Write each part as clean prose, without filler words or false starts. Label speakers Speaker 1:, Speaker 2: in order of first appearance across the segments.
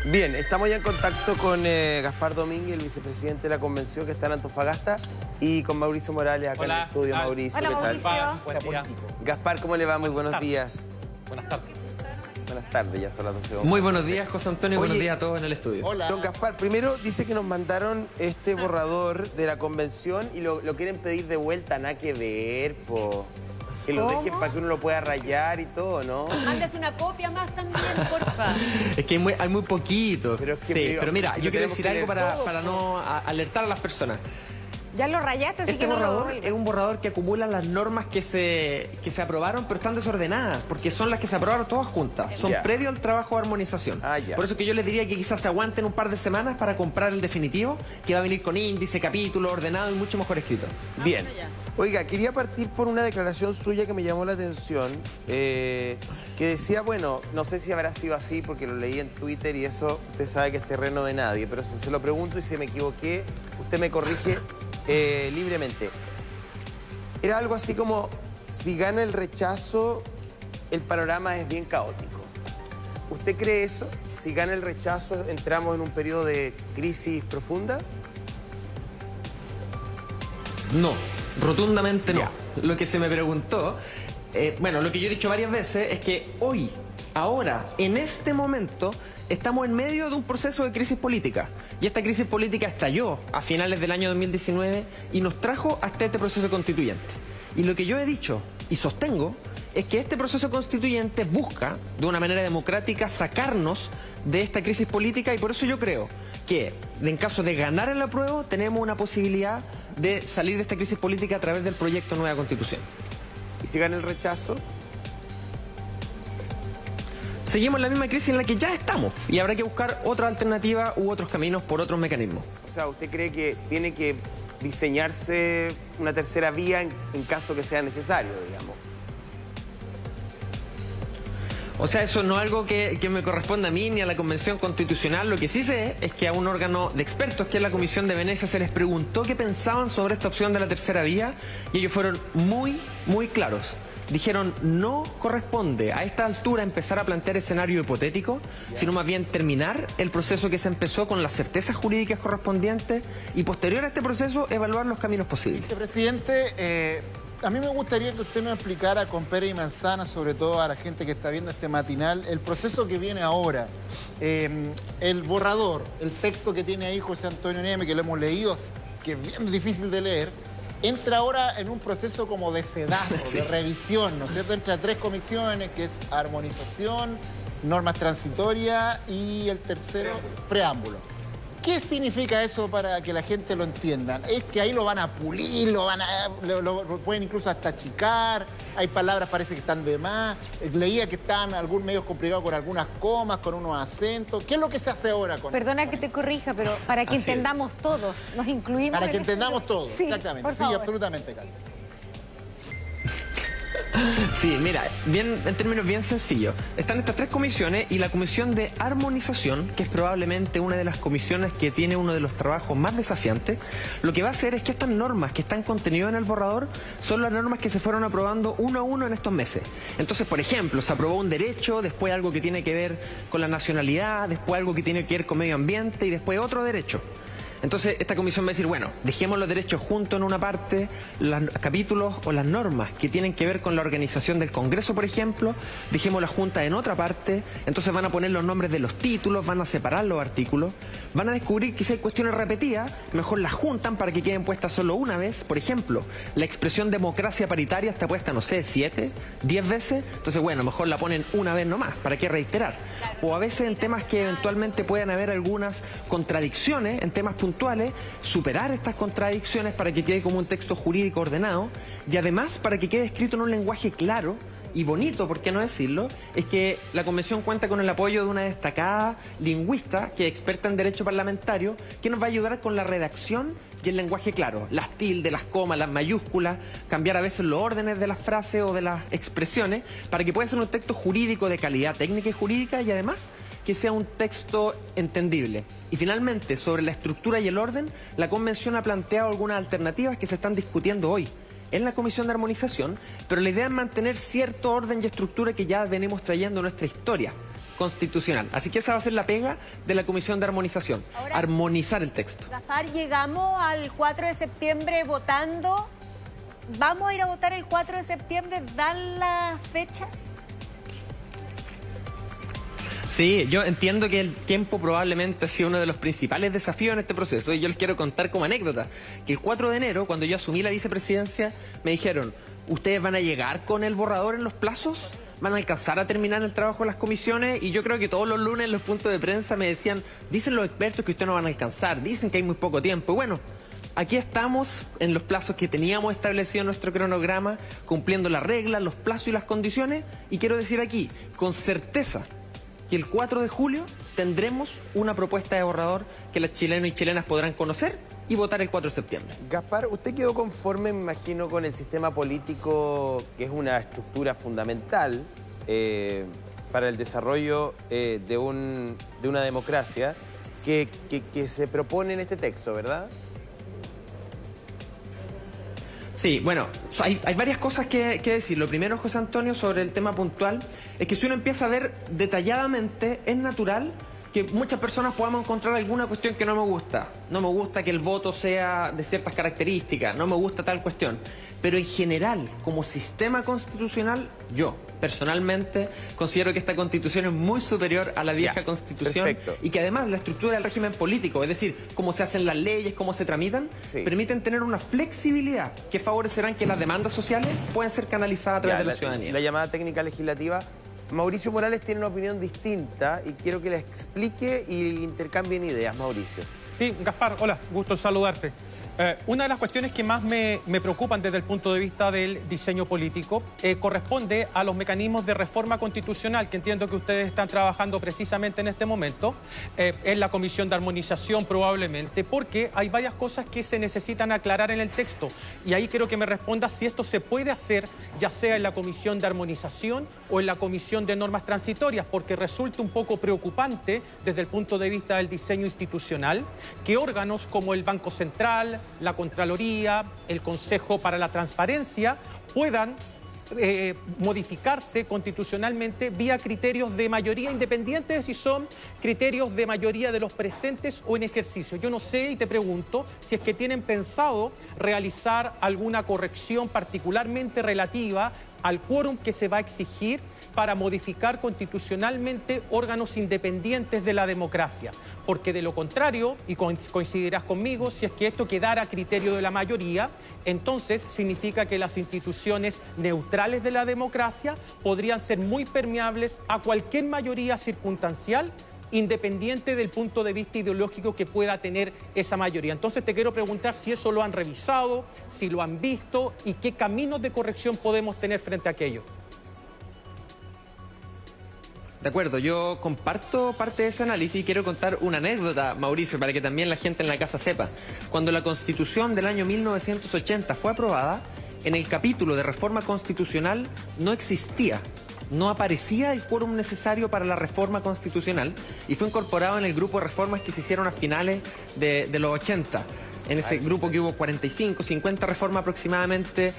Speaker 1: Bien, estamos ya en contacto con Gaspar Domínguez, el vicepresidente de la convención que está en Antofagasta, y con Mauricio Morales acá en el estudio. Mauricio,
Speaker 2: hola,
Speaker 1: ¿qué
Speaker 2: Mauricio.
Speaker 1: tal?
Speaker 3: Buen día.
Speaker 1: Gaspar, ¿cómo le va? Muy buenos días.
Speaker 3: Buenas tardes.
Speaker 1: Buenas tardes, ya son las 12.
Speaker 4: Muy buenos días, José Antonio.
Speaker 1: Oye,
Speaker 4: buenos días a todos en el estudio.
Speaker 3: Hola.
Speaker 1: Don Gaspar, primero dice que nos mandaron este borrador de la convención y lo quieren pedir de vuelta. Nada que ver, po. Que lo
Speaker 2: ¿Cómo?
Speaker 1: dejen para que uno lo pueda rayar y todo, ¿no?
Speaker 2: Mandes una copia más también, porfa.
Speaker 4: Es que hay muy poquito.
Speaker 1: Pero es que,
Speaker 4: sí,
Speaker 1: digo,
Speaker 4: pero mira,
Speaker 1: si
Speaker 4: yo
Speaker 1: lo
Speaker 4: quiero
Speaker 1: tenemos
Speaker 4: decir
Speaker 1: que
Speaker 4: algo
Speaker 1: leer todo,
Speaker 4: para no alertar a las personas.
Speaker 2: Ya lo rayaste, así
Speaker 4: Este
Speaker 2: que no lo
Speaker 4: borrador
Speaker 2: devuelvas.
Speaker 4: es un borrador que acumula las normas que se aprobaron, pero están desordenadas, porque son las que se aprobaron todas juntas. Son
Speaker 1: Ya.
Speaker 4: previo al trabajo de armonización.
Speaker 1: Ah, ya.
Speaker 4: Por eso que yo les diría que quizás se aguanten un par de semanas para comprar el definitivo, que va a venir con índice, capítulo, ordenado y mucho mejor escrito.
Speaker 1: Bien.
Speaker 2: bueno, ya.
Speaker 1: Oiga, quería partir por una declaración suya que me llamó la atención, que decía, bueno, no sé si habrá sido así porque lo leí en Twitter y eso usted sabe que es terreno de nadie, pero se lo pregunto y si me equivoqué, usted me corrige libremente. Era algo así como, si gana el rechazo, el panorama es bien caótico. ¿Usted cree eso? Si gana el rechazo, entramos en un periodo de crisis profunda.
Speaker 4: No, rotundamente no.
Speaker 1: Ya.
Speaker 4: Lo que se me preguntó, bueno, lo que yo he dicho varias veces es que hoy, ahora, en este momento, estamos en medio de un proceso de crisis política. Y esta crisis política estalló a finales del año 2019 y nos trajo hasta este proceso constituyente. Y lo que yo he dicho y sostengo es que este proceso constituyente busca, de una manera democrática, sacarnos de esta crisis política, y por eso yo creo que, en caso de ganar el apruebo, tenemos una posibilidad de salir de esta crisis política a través del proyecto Nueva Constitución.
Speaker 1: Y si gana el rechazo,
Speaker 4: Seguimos en la misma crisis en la que ya estamos y habrá que buscar otra alternativa u otros caminos por otros mecanismos.
Speaker 1: o sea, ¿usted cree que tiene que diseñarse una tercera vía en caso que sea necesario, digamos?
Speaker 4: O sea, eso no es algo que me corresponde a mí ni a la Convención Constitucional. Lo que sí sé es que a un órgano de expertos, que es la Comisión de Venecia, se les preguntó qué pensaban sobre esta opción de la tercera vía y ellos fueron muy claros. Dijeron, no corresponde a esta altura empezar a plantear escenario hipotético, sino más bien terminar el proceso que se empezó con las certezas jurídicas correspondientes y posterior a este proceso evaluar los caminos posibles.
Speaker 3: Vicepresidente, a mí me gustaría que usted me explicara con pera y manzana, sobre todo a la gente que está viendo este matinal, el proceso que viene ahora. El borrador, el texto que tiene ahí José Antonio Neme, que lo hemos leído, que es bien difícil de leer, entra ahora en un proceso como de sedazo, de revisión, ¿no es cierto? Entra tres comisiones, que es armonización, normas transitorias y el tercero, preámbulo. ¿Qué significa eso para que la gente lo entienda? Es que ahí lo van a pulir, lo pueden incluso hasta achicar, hay palabras parece que están de más, leía que están algún medio complicado con algunas comas, con unos acentos. ¿Qué es lo que se hace ahora con
Speaker 2: Perdona que te corrija, pero para que
Speaker 4: Así es.
Speaker 2: entendamos todos, nos incluimos.
Speaker 3: Para
Speaker 2: en
Speaker 3: que
Speaker 2: este-
Speaker 3: entendamos todo,
Speaker 2: Sí,
Speaker 3: exactamente.
Speaker 2: por
Speaker 3: Sí,
Speaker 2: favor.
Speaker 3: absolutamente, Carlos.
Speaker 4: Sí, mira, bien, en términos bien sencillos. Están estas tres comisiones y la comisión de armonización, que es probablemente una de las comisiones que tiene uno de los trabajos más desafiantes, lo que va a hacer es que estas normas que están contenidas en el borrador son las normas que se fueron aprobando uno a uno en estos meses. Entonces, por ejemplo, se aprobó un derecho, después algo que tiene que ver con la nacionalidad, después algo que tiene que ver con medio ambiente y después otro derecho. Entonces, esta comisión va a decir, bueno, dejemos los derechos juntos en una parte, los capítulos o las normas que tienen que ver con la organización del Congreso, por ejemplo, dejemos la Junta en otra parte. Entonces van a poner los nombres de los títulos, van a separar los artículos, van a descubrir que si hay cuestiones repetidas, mejor las juntan para que queden puestas solo una vez. Por ejemplo, la expresión democracia paritaria está puesta, no sé, 7, 10 veces. Entonces, bueno, mejor la ponen una vez nomás, ¿para qué reiterar? O a veces en temas que eventualmente puedan haber algunas contradicciones, en temas puntuales, superar estas contradicciones para que quede como un texto jurídico ordenado y además para que quede escrito en un lenguaje claro y bonito, ¿por qué no decirlo? Es que la Convención cuenta con el apoyo de una destacada lingüista que es experta en derecho parlamentario, que nos va a ayudar con la redacción y el lenguaje claro, las tildes, las comas, las mayúsculas, cambiar a veces los órdenes de las frases o de las expresiones para que pueda ser un texto jurídico de calidad técnica y jurídica y además que sea un texto entendible. Y finalmente, sobre la estructura y el orden, la Convención ha planteado algunas alternativas que se están discutiendo hoy en la Comisión de Armonización, pero la idea es mantener cierto orden y estructura que ya venimos trayendo en nuestra historia. constitucional. Así que esa va a ser la pega de la Comisión de Armonización,
Speaker 2: Ahora,
Speaker 4: armonizar el texto.
Speaker 2: Gaspar, llegamos al 4 de septiembre votando. ¿Vamos a ir a votar el 4 de septiembre? ¿Dan las fechas?
Speaker 4: Sí, yo entiendo que el tiempo probablemente ha sido uno de los principales desafíos en este proceso y yo les quiero contar como anécdota que el 4 de enero, cuando yo asumí la vicepresidencia, me dijeron, ¿ustedes van a llegar con el borrador en los plazos? ¿Van a alcanzar a terminar el trabajo de las comisiones? Y yo creo que todos los lunes en los puntos de prensa me decían, dicen los expertos que ustedes no van a alcanzar, dicen que hay muy poco tiempo. Y bueno, aquí estamos en los plazos que teníamos establecido en nuestro cronograma, cumpliendo las reglas, los plazos y las condiciones. Y quiero decir aquí, con certeza, que el 4 de julio tendremos una propuesta de borrador que los chilenos y chilenas podrán conocer y votar el 4 de septiembre.
Speaker 1: Gaspar, ¿usted quedó conforme, me imagino, con el sistema político, que es una estructura fundamental para el desarrollo de una democracia que se propone en este texto, verdad?
Speaker 4: Sí, bueno, hay varias cosas que decir. Lo primero, José Antonio, sobre el tema puntual, es que si uno empieza a ver detalladamente, es natural que muchas personas podamos encontrar alguna cuestión que no me gusta. No me gusta que el voto sea de ciertas características, no me gusta tal cuestión. Pero en general, como sistema constitucional, yo personalmente considero que esta constitución es muy superior a la vieja constitución.
Speaker 1: Perfecto.
Speaker 4: Y que además la estructura del régimen político, es decir, cómo se hacen las leyes, cómo se tramitan,
Speaker 1: sí,
Speaker 4: permiten tener una flexibilidad que favorecerán que las demandas sociales puedan ser canalizadas a través de la ciudadanía.
Speaker 1: La llamada técnica legislativa. Mauricio Morales tiene una opinión distinta y quiero que la explique y intercambien ideas, Mauricio.
Speaker 5: Sí, Gaspar, hola, gusto en saludarte. Una de las cuestiones que más me preocupan desde el punto de vista del diseño político corresponde a los mecanismos de reforma constitucional que entiendo que ustedes están trabajando precisamente en este momento, en la Comisión de Armonización probablemente, porque hay varias cosas que se necesitan aclarar en el texto y ahí quiero que me responda si esto se puede hacer ya sea en la Comisión de Armonización o en la Comisión de Normas Transitorias, porque resulta un poco preocupante desde el punto de vista del diseño institucional que órganos como el Banco Central, la Contraloría, el Consejo para la Transparencia puedan modificarse constitucionalmente vía criterios de mayoría, independiente de si son criterios de mayoría de los presentes o en ejercicio. Yo no sé y te pregunto si es que tienen pensado realizar alguna corrección particularmente relativa al quórum que se va a exigir para modificar constitucionalmente órganos independientes de la democracia. Porque de lo contrario, y coincidirás conmigo, si es que esto quedara a criterio de la mayoría, entonces significa que las instituciones neutrales de la democracia podrían ser muy permeables a cualquier mayoría circunstancial, independiente del punto de vista ideológico que pueda tener esa mayoría. Entonces te quiero preguntar si eso lo han revisado, si lo han visto y qué caminos de corrección podemos tener frente a aquello.
Speaker 4: De acuerdo, yo comparto parte de ese análisis y quiero contar una anécdota, Mauricio, para que también la gente en la casa sepa. Cuando la Constitución del año 1980 fue aprobada, en el capítulo de reforma constitucional no existía, no aparecía el quórum necesario para la reforma constitucional y fue incorporado en el grupo de reformas que se hicieron a finales de los 80. En ese grupo que hubo 45, 50 reformas aproximadamente.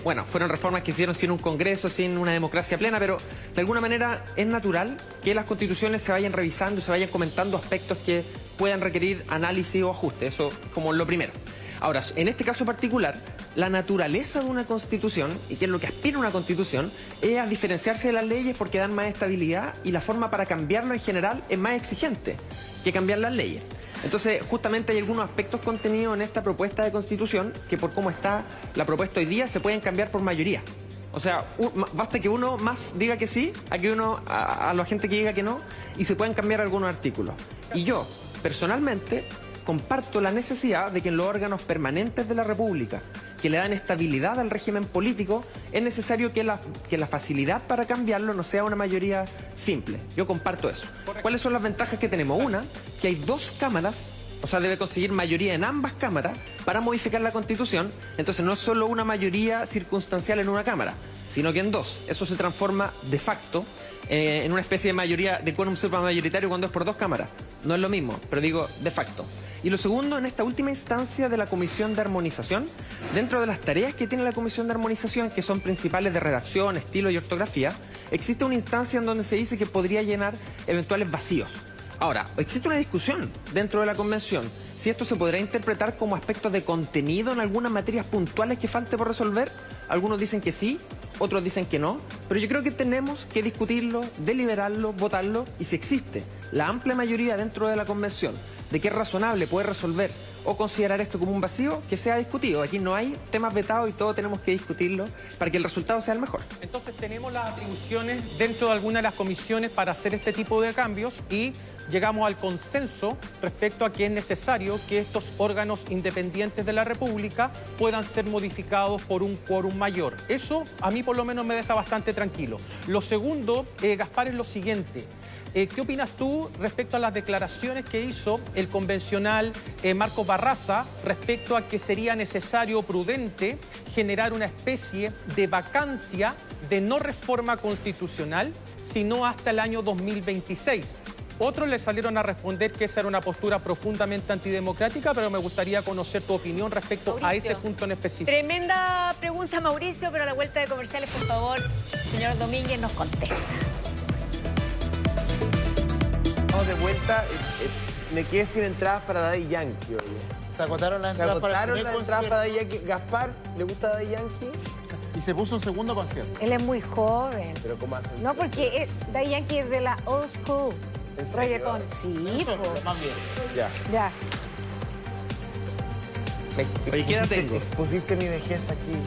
Speaker 4: Bueno, fueron reformas que hicieron sin un congreso, sin una democracia plena, pero de alguna manera es natural que las constituciones se vayan revisando y se vayan comentando aspectos que puedan requerir análisis o ajuste. Eso como lo primero. Ahora, en este caso particular, la naturaleza de una constitución, y que es lo que aspira una constitución, es a diferenciarse de las leyes porque dan más estabilidad y la forma para cambiarlo en general es más exigente que cambiar las leyes. Entonces, justamente hay algunos aspectos contenidos en esta propuesta de constitución que por cómo está la propuesta hoy día se pueden cambiar por mayoría. O sea, basta que uno más diga que sí, a la gente que diga que no, y se pueden cambiar algunos artículos. Y yo, personalmente, comparto la necesidad de que en los órganos permanentes de la República, que le dan estabilidad al régimen político, es necesario que la facilidad para cambiarlo no sea una mayoría simple. Yo comparto eso. ¿Cuáles son las ventajas que tenemos? Una, que hay dos cámaras, o sea, debe conseguir mayoría en ambas cámaras para modificar la Constitución. Entonces no es solo una mayoría circunstancial en una cámara, sino que en dos. Eso se transforma de facto en una especie de mayoría de quórum supermayoritario cuando es por dos cámaras. No es lo mismo, pero digo de facto. Y lo segundo, en esta última instancia de la Comisión de Armonización, dentro de las tareas que tiene la Comisión de Armonización, que son principales de redacción, estilo y ortografía, existe una instancia en donde se dice que podría llenar eventuales vacíos. Ahora, existe una discusión dentro de la Convención si esto se podrá interpretar como aspectos de contenido en algunas materias puntuales que falte por resolver. Algunos dicen que sí, otros dicen que no, pero yo creo que tenemos que discutirlo, deliberarlo, votarlo, y si existe la amplia mayoría dentro de la Convención de que es razonable poder resolver o considerar esto como un vacío, que sea discutido. Aquí no hay temas vetados y todos tenemos que discutirlo para que el resultado sea el mejor.
Speaker 5: Entonces tenemos las atribuciones dentro de alguna de las comisiones para hacer este tipo de cambios y llegamos al consenso respecto a que es necesario que estos órganos independientes de la República puedan ser modificados por un quórum mayor. Eso a mí por lo menos me deja bastante tranquilo. Lo segundo, Gaspar, es lo siguiente. ¿Qué opinas tú respecto a las declaraciones que hizo el convencional Marcos Barraza respecto a que sería necesario o prudente generar una especie de vacancia de no reforma constitucional, sino hasta el año 2026? Otros le salieron a responder que esa era una postura profundamente antidemocrática, pero me gustaría conocer tu opinión respecto a ese punto en específico.
Speaker 2: Tremenda pregunta, Mauricio, pero a la vuelta de comerciales, por favor, señor Domínguez nos contesta.
Speaker 1: Vamos de vuelta. Me quedé sin entradas para Daddy Yankee hoy.
Speaker 3: Se agotaron las
Speaker 1: Se
Speaker 3: entradas para el
Speaker 1: agotaron
Speaker 3: primer
Speaker 1: las entradas para
Speaker 3: concierto
Speaker 1: Daddy Yankee. Gaspar, ¿le gusta Daddy Yankee?
Speaker 3: y se puso un segundo concierto.
Speaker 6: Él es muy joven.
Speaker 1: Pero ¿cómo hacen?
Speaker 6: No, porque Daddy Yankee es de la old school.
Speaker 1: ¿En serio?
Speaker 6: Reggaetón. Sí,
Speaker 3: Eso,
Speaker 6: po.
Speaker 3: más bien.
Speaker 1: Ya.
Speaker 6: Ya.
Speaker 4: Oye, ¿qué edad tengo?
Speaker 1: Expusiste mi vejez aquí.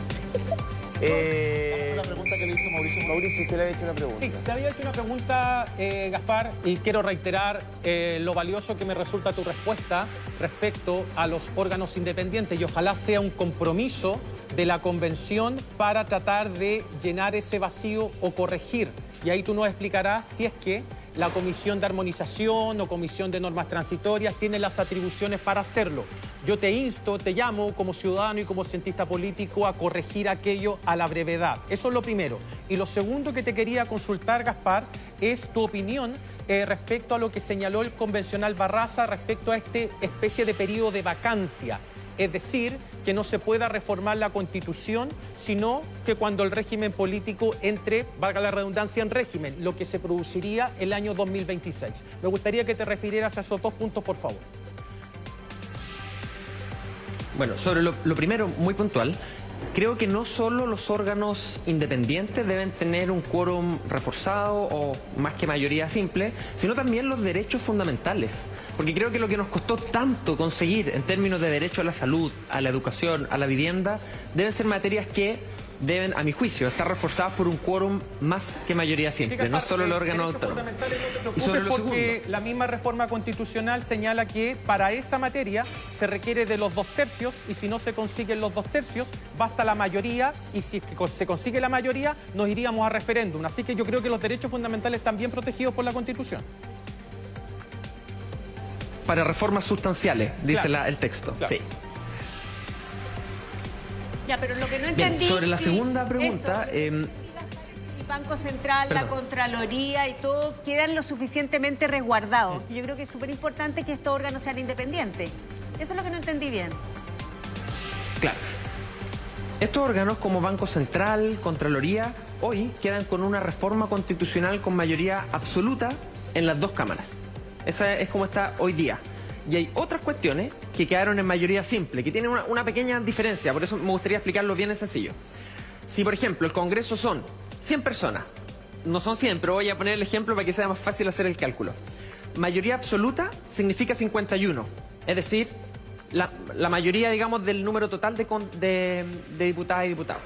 Speaker 3: La pregunta que le hizo Mauricio.
Speaker 1: Mauricio, usted le había hecho una pregunta.
Speaker 5: Sí, te había hecho una pregunta, Gaspar, y quiero reiterar lo valioso que me resulta tu respuesta respecto a los órganos independientes, y ojalá sea un compromiso de la Convención para tratar de llenar ese vacío o corregir. Y ahí tú nos explicarás si es que la Comisión de Armonización o Comisión de Normas Transitorias tiene las atribuciones para hacerlo. Yo te insto, te llamo como ciudadano y como cientista político a corregir aquello a la brevedad. Eso es lo primero. Y lo segundo que te quería consultar, Gaspar, es tu opinión respecto a lo que señaló el convencional Barraza respecto a esta especie de periodo de vacancia. Es decir, que no se pueda reformar la Constitución, sino que cuando el régimen político entre, valga la redundancia, en régimen, lo que se produciría el año 2026. Me gustaría que te refirieras a esos dos puntos, por favor.
Speaker 4: Bueno, sobre lo primero, muy puntual, creo que no solo los órganos independientes deben tener un quórum reforzado o más que mayoría simple, sino también los derechos fundamentales. Porque creo que lo que nos costó tanto conseguir en términos de derecho a la salud, a la educación, a la vivienda, deben ser materias que deben, a mi juicio, estar reforzadas por un quórum más que mayoría simple,
Speaker 5: Sí, Gaspar,
Speaker 4: no solo el órgano
Speaker 5: derechos
Speaker 4: autónomo.
Speaker 5: fundamentales, no te
Speaker 4: Y
Speaker 5: preocupes,
Speaker 4: sobre lo
Speaker 5: porque
Speaker 4: segundo,
Speaker 5: la misma reforma constitucional señala que para esa materia se requiere de los 2/3, y si no se consiguen los 2/3, basta la mayoría, y si es que se consigue la mayoría, nos iríamos a referéndum. Así que yo creo que los derechos fundamentales están bien protegidos por la Constitución.
Speaker 4: para reformas sustanciales, dice
Speaker 5: Claro.
Speaker 4: el texto.
Speaker 5: Claro.
Speaker 4: Sí.
Speaker 2: Ya, pero lo que no
Speaker 4: Bien,
Speaker 2: entendí...
Speaker 4: sobre la
Speaker 2: sí,
Speaker 4: segunda pregunta,
Speaker 2: el Banco Central, la
Speaker 4: Perdón.
Speaker 2: Contraloría y todo quedan lo suficientemente resguardados. Yo creo que es súper importante que estos órganos sean independientes. Eso es lo que no entendí bien.
Speaker 4: Claro. Estos órganos como Banco Central, Contraloría, hoy quedan con una reforma constitucional con mayoría absoluta en las dos cámaras. Esa es como está hoy día. Y hay otras cuestiones que quedaron en mayoría simple, que tienen una pequeña diferencia, por eso me gustaría explicarlo bien en sencillo. Si, por ejemplo, el Congreso son 100 personas, no son 100, pero voy a poner el ejemplo para que sea más fácil hacer el cálculo. Mayoría absoluta significa 51, es decir, la mayoría, digamos, del número total de diputadas y diputados.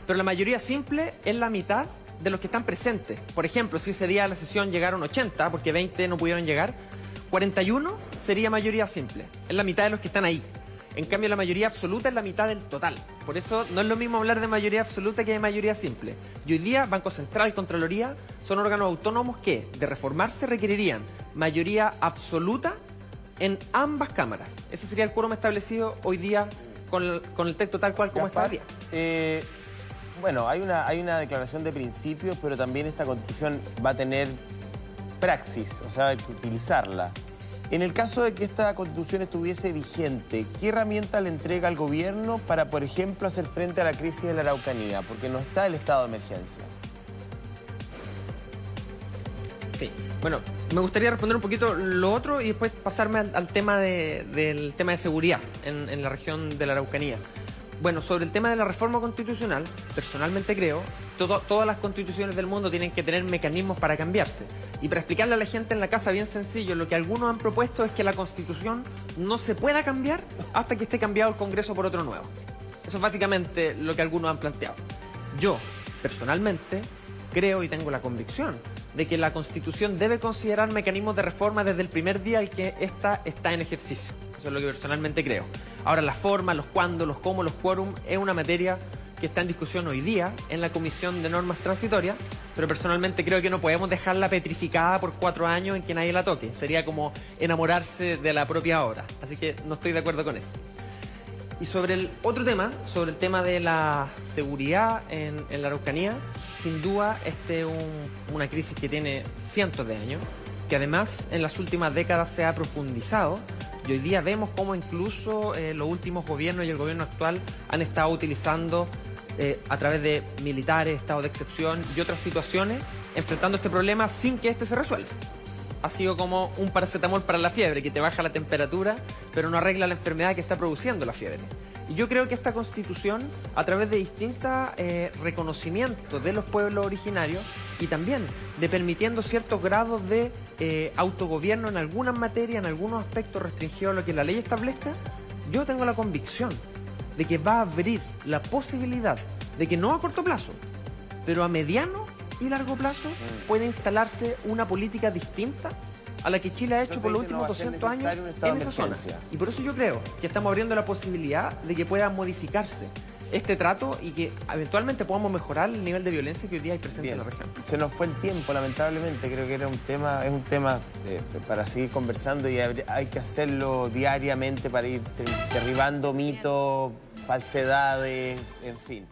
Speaker 4: Pero la mayoría simple es la mitad de los que están presentes. Por ejemplo, si ese día a la sesión llegaron 80, porque 20 no pudieron llegar, 41 sería mayoría simple, es la mitad de los que están ahí. En cambio, la mayoría absoluta es la mitad del total. Por eso no es lo mismo hablar de mayoría absoluta que de mayoría simple. Y hoy día, Banco Central y Contraloría son órganos autónomos que, de reformarse, requerirían mayoría absoluta en ambas cámaras. Ese sería el quórum establecido hoy día con el texto tal cual como está hoy día.
Speaker 1: Bueno, hay una declaración de principios, pero también esta Constitución va a tener praxis, o sea, hay que utilizarla. En el caso de que esta Constitución estuviese vigente, ¿qué herramientas le entrega al gobierno para, por ejemplo, hacer frente a la crisis de la Araucanía? Porque no está el estado de emergencia.
Speaker 4: Sí. Bueno, me gustaría responder un poquito lo otro y después pasarme al tema del tema de seguridad en la región de la Araucanía. Bueno, sobre el tema de la reforma constitucional, personalmente creo, todas las constituciones del mundo tienen que tener mecanismos para cambiarse. Y para explicarle a la gente en la casa bien sencillo, lo que algunos han propuesto es que la Constitución no se pueda cambiar hasta que esté cambiado el Congreso por otro nuevo. Eso es básicamente lo que algunos han planteado. Yo, personalmente, creo y tengo la convicción de que la Constitución debe considerar mecanismos de reforma desde el primer día en que ésta está en ejercicio. Eso es lo que personalmente creo. Ahora, la forma, los cuándo, los cómo, los quórum, es una materia que está en discusión hoy día en la Comisión de Normas Transitorias, pero personalmente creo que no podemos dejarla petrificada por 4 años en que nadie la toque. Sería como enamorarse de la propia obra. Así que no estoy de acuerdo con eso. Y sobre el otro tema, sobre el tema de la seguridad en la Araucanía, sin duda una crisis que tiene cientos de años, que además en las últimas décadas se ha profundizado. Y hoy día vemos cómo incluso los últimos gobiernos y el gobierno actual han estado utilizando a través de militares, estado de excepción y otras situaciones, enfrentando este problema sin que este se resuelva. Ha sido como un paracetamol para la fiebre, que te baja la temperatura, pero no arregla la enfermedad que está produciendo la fiebre. Y yo creo que esta Constitución, a través de distintos reconocimientos de los pueblos originarios y también de permitiendo ciertos grados de autogobierno en algunas materias, en algunos aspectos restringidos a lo que la ley establezca, yo tengo la convicción de que va a abrir la posibilidad de que no a corto plazo, pero a mediano y largo plazo puede instalarse una política distinta a la que Chile ha hecho por los últimos 200 años en esa zona. Y por eso yo creo que estamos abriendo la posibilidad de que pueda modificarse este trato y que eventualmente podamos mejorar el nivel de violencia que hoy día hay presente en la región.
Speaker 1: Se nos fue el tiempo, lamentablemente. Creo que es un tema para seguir conversando y hay que hacerlo diariamente para ir derribando mitos, falsedades, en fin.